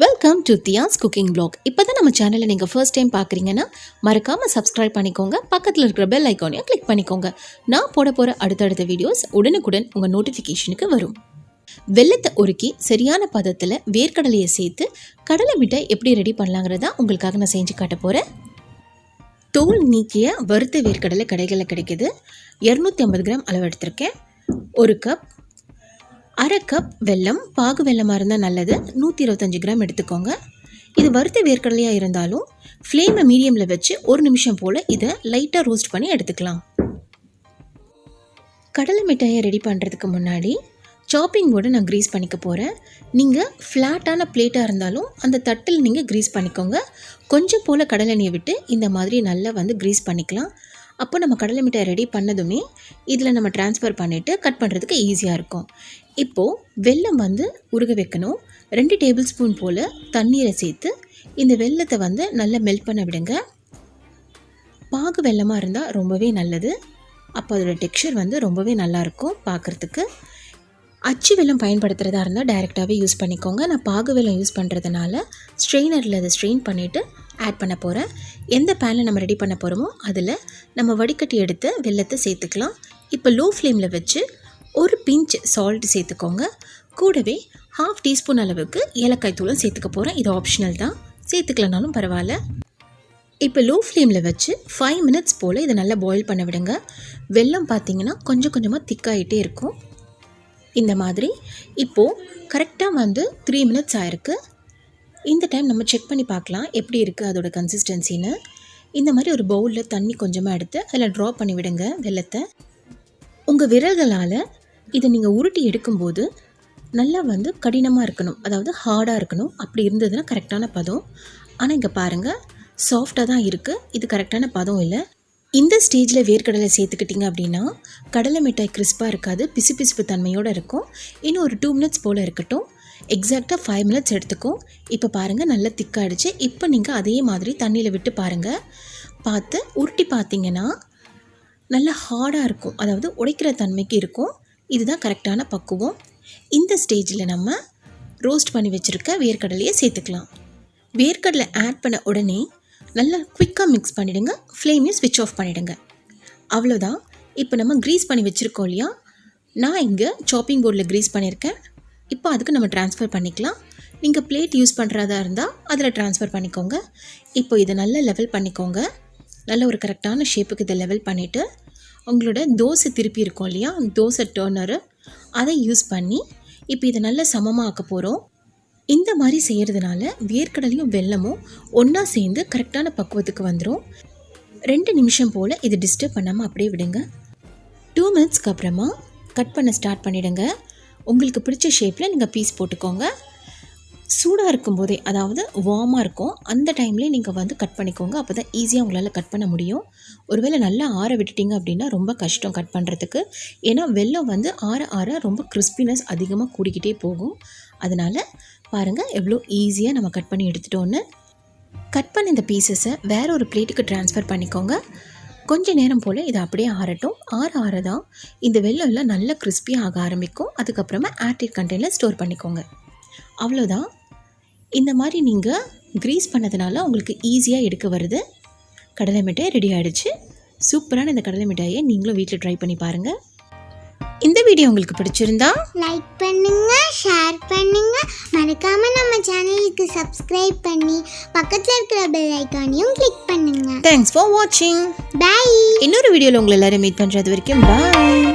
Welcome to Thiya's cooking blog. இப்போ தான் நம்ம சேனலை நீங்கள் ஃபர்ஸ்ட் டைம் பார்க்குறீங்கன்னா மறக்காமல் சப்ஸ்கிரைப் பண்ணிக்கோங்க. பக்கத்தில் இருக்கிற பெல் ஐக்கானையும் கிளிக் பண்ணிக்கோங்க. நான் போட போகிற அடுத்தடுத்த வீடியோஸ் உடனுக்குடன் உங்கள் நோட்டிஃபிகேஷனுக்கு வரும். வெல்லத்தை உருக்கி சரியான பதத்தில் வேர்க்கடலையை சேர்த்து கடலை மிட்டாய் எப்படி ரெடி பண்ணலாங்கிறதா உங்களுக்காக நான் செஞ்சு காட்ட போகிறேன். தோல் நீக்கிய வறுத்த வேர்க்கடலை கடைகளில் கிடைக்கிது. 250 கிராம் அளவு எடுத்திருக்கேன். 1 கப். 1/2 கப் வெல்லம், பாகு வெல்லமாக இருந்தால் நல்லது. 125 கிராம் எடுத்துக்கோங்க. இது வறுத்த வேர்க்கடலையாக இருந்தாலும் ஃப்ளேமை மீடியமில் வச்சு 1 நிமிஷம் போல் இதை லைட்டாக ரோஸ்ட் பண்ணி எடுத்துக்கலாம். கடலை மிட்டாயை ரெடி பண்ணுறதுக்கு முன்னாடி சாப்பிங் போர்டை நான் க்ரீஸ் பண்ணிக்க போகிறேன். நீங்கள் ஃப்ளாட்டான பிளேட்டாக இருந்தாலும் அந்த தட்டில் நீங்கள் க்ரீஸ் பண்ணிக்கோங்க. கொஞ்சம் போல் கடலை எண்ணெயை விட்டு இந்த மாதிரி நல்லா க்ரீஸ் பண்ணிக்கலாம். அப்போ நம்ம கடலை மிட்டாய் ரெடி பண்ணதுமே இதில் நம்ம ட்ரான்ஸ்ஃபர் பண்ணிவிட்டு கட் பண்ணுறதுக்கு ஈஸியாக இருக்கும். இப்போது வெல்லம் உருக வைக்கணும். 2 டேபிள் ஸ்பூன் போல் தண்ணீரை சேர்த்து இந்த வெல்லத்தை நல்லா மெல்ட் பண்ண விடுங்க. பாகு வெல்லமாக இருந்தால் ரொம்பவே நல்லது. அப்போ அதோடய டெக்ஸ்சர் ரொம்பவே நல்லாயிருக்கும் பார்க்குறதுக்கு. அச்சு வெல்லம் பயன்படுத்துகிறதா இருந்தால் டைரெக்டாகவே யூஸ் பண்ணிக்கோங்க. நான் பாகு வெல்லம் யூஸ் பண்ணுறதுனால ஸ்ட்ரெயினரில் அதை ஸ்ட்ரெயின் பண்ணிவிட்டு ஆட் பண்ண போகிறேன். எந்த பேனில் நம்ம ரெடி பண்ண போகிறோமோ அதில் நம்ம வடிகட்டி எடுத்து வெல்லத்தை சேர்த்துக்கலாம். இப்போ லோ ஃப்ளேமில் வச்சு 1 பிஞ்ச் சால்ட் சேர்த்துக்கோங்க. கூடவே 1/2 டீஸ்பூன் அளவுக்கு ஏலக்காய் தூளும் சேர்த்துக்க போகிறேன். இது ஆப்ஷனல் தான், சேர்த்துக்கலனாலும் பரவாயில்ல. இப்போ லோ ஃப்ளேமில் வச்சு 5 மினிட்ஸ் போல் இதை நல்லா பாயில் பண்ண விடுங்க. வெல்லம் பார்த்திங்கன்னா கொஞ்சம் கொஞ்சமாக திக்காகிட்டே இருக்கும். இந்த மாதிரி இப்போது கரெக்டாக 3 மினிட்ஸ் ஆயிருக்கு. இந்த டைம் நம்ம செக் பண்ணி பார்க்கலாம் எப்படி இருக்குது அதோட கன்சிஸ்டன்சின்னு. இந்த மாதிரி ஒரு பவுலில் தண்ணி கொஞ்சமாக எடுத்து அதில் ட்ரா பண்ணி விடுங்க வெல்லத்தை. உங்கள் விரல்களால் இதை நீங்கள் உருட்டி எடுக்கும்போது நல்லா கடினமாக இருக்கணும், அதாவது ஹார்டாக இருக்கணும். அப்படி இருந்ததுன்னா கரெக்டான பதம். ஆனால் இங்கே பாருங்கள், சாஃப்டாக தான் இருக்குது. இது கரெக்டான பதம் இல்லை. இந்த ஸ்டேஜில் வேர்க்கடலை சேர்த்துக்கிட்டிங்க அப்படின்னா கடலை மிட்டாய் கிறிஸ்பாக இருக்காது, பிசுபிசுப்பு தன்மையோடு இருக்கும். இன்னும் ஒரு 2 மினிட்ஸ் போல் இருக்கட்டும். எக்ஸாக்டாக 5 மினிட்ஸ் எடுத்துக்கும். இப்போ பாருங்கள் நல்லா திக்காகிடுச்சு. இப்போ நீங்கள் அதே மாதிரி தண்ணியில் விட்டு பாருங்கள். பார்த்து உருட்டி பார்த்தீங்கன்னா நல்லா ஹார்டாக இருக்கும், அதாவது உடைக்கிற தன்மைக்கு இருக்கும். இதுதான் கரெக்டான பக்குவம். இந்த ஸ்டேஜில் நம்ம ரோஸ்ட் பண்ணி வச்சுருக்க வேர்க்கடலையை சேர்த்துக்கலாம். வேர்க்கடலை ஆட் பண்ண உடனே நல்லா குவிக்காக மிக்ஸ் பண்ணிவிடுங்க. ஃப்ளேமையும் ஸ்விட்ச் ஆஃப் பண்ணிவிடுங்க. அவ்வளோதான். இப்போ நம்ம க்ரீஸ் பண்ணி வச்சுருக்கோம் இல்லையா, நான் இங்கே சாப்பிங் போர்டில் க்ரீஸ் பண்ணியிருக்கேன். இப்போ அதுக்கு நம்ம ட்ரான்ஸ்ஃபர் பண்ணிக்கலாம். நீங்கள் பிளேட் யூஸ் பண்ணுறதா இருந்தால் அதில் ட்ரான்ஸ்ஃபர் பண்ணிக்கோங்க. இப்போ இதை நல்லா லெவல் பண்ணிக்கோங்க. நல்ல ஒரு கரெக்டான ஷேப்புக்கு இதை லெவல் பண்ணிவிட்டு உங்களோட தோசை திருப்பி இருக்கும் இல்லையா, தோசை டர்னரு, அதை யூஸ் பண்ணி இப்போ இதை நல்லா சமமாக ஆக்க போகிறோம். இந்த மாதிரி செய்கிறதுனால வேர்க்கடலையும் வெல்லமும் ஒன்றா சேர்ந்து கரெக்டான பக்குவத்துக்கு வந்துடும். 2 நிமிஷம் போல் இது டிஸ்டர்ப் பண்ணாமல் அப்படியே விடுங்க. 2 மினிட்ஸ்க்கு அப்புறமா கட் பண்ண ஸ்டார்ட் பண்ணிவிடுங்க. உங்களுக்கு பிடிச்ச ஷேப்பில் நீங்கள் பீஸ் போட்டுக்கோங்க. சூடாக இருக்கும்போதே, அதாவது வார்மாக இருக்கும் அந்த டைம்லேயே நீங்கள் கட் பண்ணிக்கோங்க. அப்போ தான் ஈஸியாக உங்களால் கட் பண்ண முடியும். ஒருவேளை நல்லா ஆற விட்டுட்டிங்க அப்படின்னா ரொம்ப கஷ்டம் கட் பண்ணுறதுக்கு. ஏன்னா வெல்லம் ஆற ஆற ரொம்ப கிறிஸ்பினஸ் அதிகமாக கூடிக்கிட்டே போகும். அதனால் பாருங்கள் எவ்வளோ ஈஸியாக நம்ம கட் பண்ணி எடுத்துட்டோன்னு. கட் பண்ண இந்த பீசஸை வேறு ஒரு பிளேட்டுக்கு ட்ரான்ஸ்ஃபர் பண்ணிக்கோங்க. கொஞ்சம் நேரம் போல் இதை அப்படியே ஆறட்டும். ஆற தான் இந்த வெல்லம்லாம் நல்லா கிறிஸ்பியாக ஆக ஆரம்பிக்கும். அதுக்கப்புறமா ஏர்டைட் கண்டெய்னரில் ஸ்டோர் பண்ணிக்கோங்க. அவ்வளோதான். இந்த மாதிரி நீங்கள் க்ரீஸ் பண்ணதுனால உங்களுக்கு ஈஸியாக எடுக்க வருது. கடலை மிட்டாய் ரெடி ஆகிடுச்சு. சூப்பரான இந்த கடலை மிட்டாயை நீங்களும் வீட்டில் ட்ரை பண்ணி பாருங்கள். இந்த வீடியோ உங்களுக்கு பிடிச்சிருந்தா லைக் பண்ணுங்க, ஷேர் பண்ணுங்க, மறக்காம நம்ம சேனலுக்கு சப்ஸ்கிரைப் பண்ணி பக்கத்துல இருக்கிற பெல் ஐகானையும் கிளிக் பண்ணுங்க. தேங்க்ஸ் ஃபார் வாட்சிங். பை. இன்னொரு வீடியோவில் உங்களை எல்லாரும் மீட் பண்ணுறது வரைக்கும் பாய்.